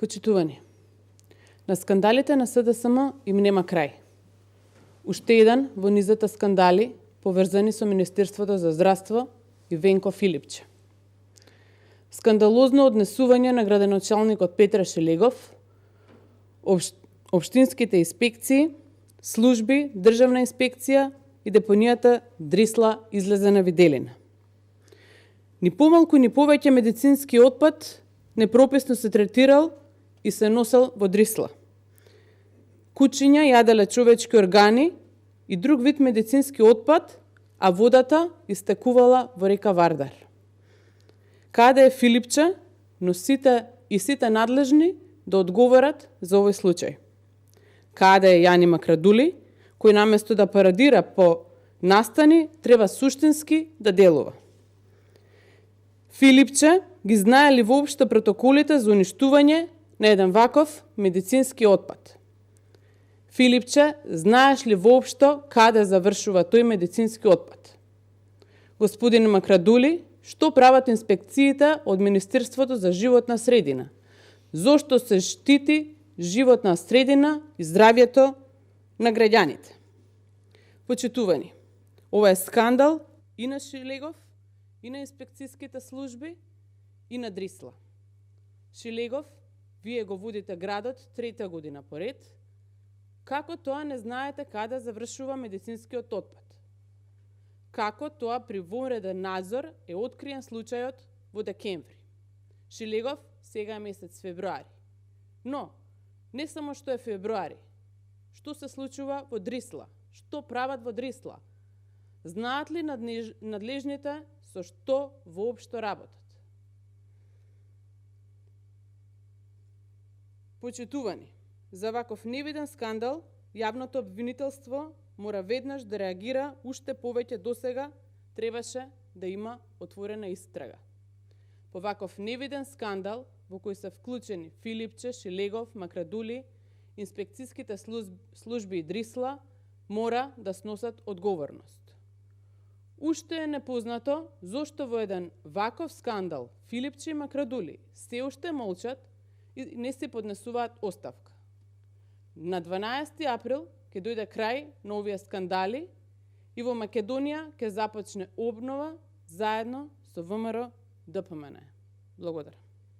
Почитувани, на скандалите на СДСМ им нема крај. Уште еден во низата скандали поврзани со Министерството за здравство и Венко Филипче. Скандалозно однесување на градоначалникот Петре Шелегов, општинските инспекции, служби, државна инспекција и депонијата Дрисла излезе на виделина. Ни помалку ни повеќе медицински отпад непрописно се третирал и се носел во Дрисла. Кучиња јаделе човечки органи и друг вид медицински отпад, а водата истекувала во река Вардар. Каде е Филипче, но сите надлежни да одговорат за овој случај. Каде е Јани Макрадули, кој наместо да парадира по настани, треба суштински да делува. Филипче ги знае ли воопшто протоколите за уништување на еден ваков медицински отпад? Филипче, знаеш ли воопшто каде завршува тој медицински отпад? Господин Макрадули, што прават инспекциите од Министерството за животна средина? Зошто се штити животна средина и здравјето на граѓаните? Почитувани, ова е скандал и на Шилегов, и на инспекцијските служби, и на Дрисла. Шилегов, вие го водите градот трета година поред. Како тоа не знаете каде завршува медицинскиот отпад? Како тоа при вонреден надзор е откриен случајот во декември? Шилегов, сега е месец февруари. Но, не само што е февруари, што се случува во Дрисла? Што прават во Дрисла? Знаат ли надлежните со што воопшто работат? Почитувани, за ваков невиден скандал, јавното обвинителство мора веднаш да реагира, уште повеќе досега требаше да има отворена истрага. По ваков невиден скандал, во кој се вклучени Филипче, Шилегов, Макрадули, инспекцијските служби и Дрисла, мора да сносат одговорност. Уште е непознато зошто во еден ваков скандал Филипче и Макрадули се уште молчат и не се поднесуваат оставка. На 12 април ќе дојде крај на овие скандали и во Македонија ќе започне обнова заедно со ВМРО ДПМН. Благодарам.